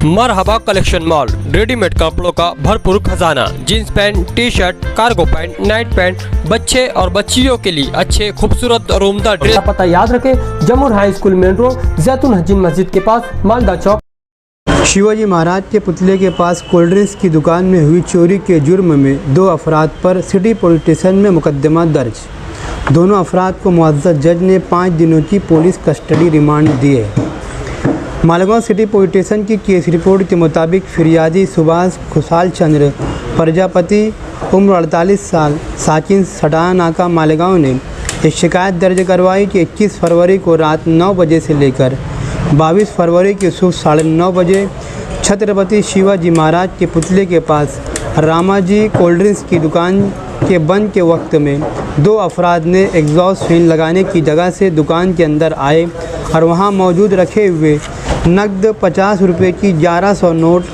मरहबा collection mall, readymade कपड़ों का भरपूर खजाना। Jeans pant, T shirt, cargo pant, night pant, बच्चे और बच्चियों के लिए अच्छे खूबसूरत और उम्दा ड्रेस। पता याद रखें, जमुर हाई स्कूल मेन रोड, जैतून हजीन मस्जिद के पास, मालदा चौक। शिवाजी महाराज के पुतले के पास कोल्ड ड्रिंक्स की दुकान में हुई चोरी के जुर्म में 2 अफराद पर सिटी पुलिस स्टेशन में मुकदमा दर्ज। दोनों अफराद को मुअज़्ज़ज़ जज ने 5 दिनों की पुलिस कस्टडी रिमांड दिए। मालेगांव सिटी पुलिस स्टेशन की केस रिपोर्ट के मुताबिक फिरियादी सुभाष खुशहाल चंद्र प्रजापति उम्र 48 साल साकिन सटाना नाका मालेगांव ने एक शिकायत दर्ज करवाई कि 21 फरवरी को रात 9 बजे से लेकर 22 फरवरी की सुबह 9:30 बजे छत्रपति शिवाजी महाराज के पुतले के पास रामाजी कोल्ड ड्रिंक्स की दुकान के बंद के वक्त में 2 अफराद ने एग्जॉस्ट फैन लगाने की जगह से दुकान के अंदर आए और वहां मौजूद रखे हुए नकद 50 रुपये की 1100 नोट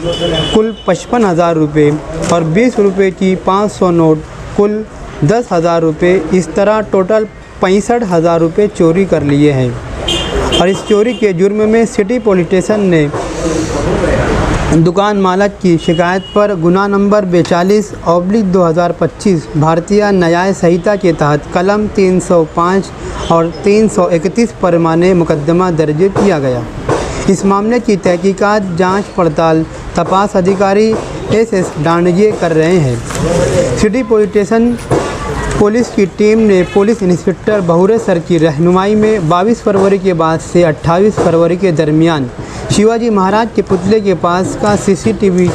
कुल 55,000 रुपये और 20 रुपये की 500 नोट कुल 10,000 रुपये, इस तरह टोटल 65,000 रुपये चोरी कर लिए हैं। और इस चोरी के जुर्म में सिटी पुलिस स्टेशन ने दुकान मालक की शिकायत पर गुनाह नंबर 42/2025 भारतीय न्याय संहिता के तहत कलम 305 और 331 पर माने मुकदमा दर्ज किया गया। इस मामले की तहकीकात, जांच पड़ताल तपास अधिकारी SS डांडगे कर रहे हैं। सिटी पुलिस स्टेशन पुलिस की टीम ने पुलिस इंस्पेक्टर बहुरे सर की रहनुमाई में 22 फरवरी के बाद से 28 फरवरी के दरमियान शिवाजी महाराज के पुतले के पास का CCTV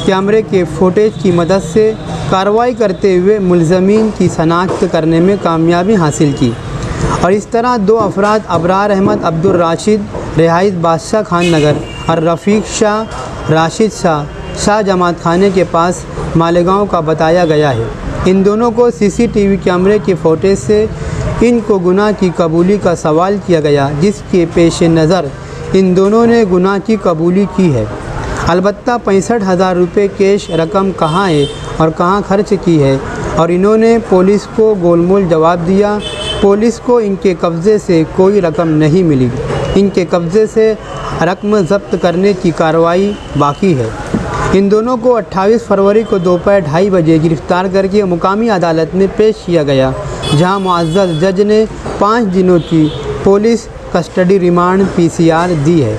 कैमरे के फुटेज की मदद से कार्रवाई करते हुए मुलज़मीन की शनाख्त करने में कामयाबी हासिल की और इस तरह 2 अफराद अबरार अहमद अब्दुल राशिद रिहाइश बादशाह खान नगर और रफ़ीक शाह राशिद शाह जमात खाने के पास मालेगांव का बताया गया है। इन दोनों को CCTV कैमरे के फुटेज से इनको गुनाह की कबूली का सवाल किया गया, जिसके पेश नज़र इन दोनों ने गुनाह की कबूली की है। अलबत्ता 65,000 रुपये कैश रकम कहाँ है और कहाँ खर्च की है और इन्होंने पुलिस को गोलमोल जवाब दिया। पुलिस को इनके कब्ज़े से कोई रकम नहीं मिली। इनके कब्ज़े से रकम ज़ब्त करने की कार्रवाई बाकी है। इन दोनों को 28 फरवरी को दोपहर 2:30 बजे गिरफ्तार करके मुकामी अदालत में पेश किया गया, जहां मुअज़्ज़ज़ जज ने 5 दिनों की पुलिस कस्टडी रिमांड PCR दी है।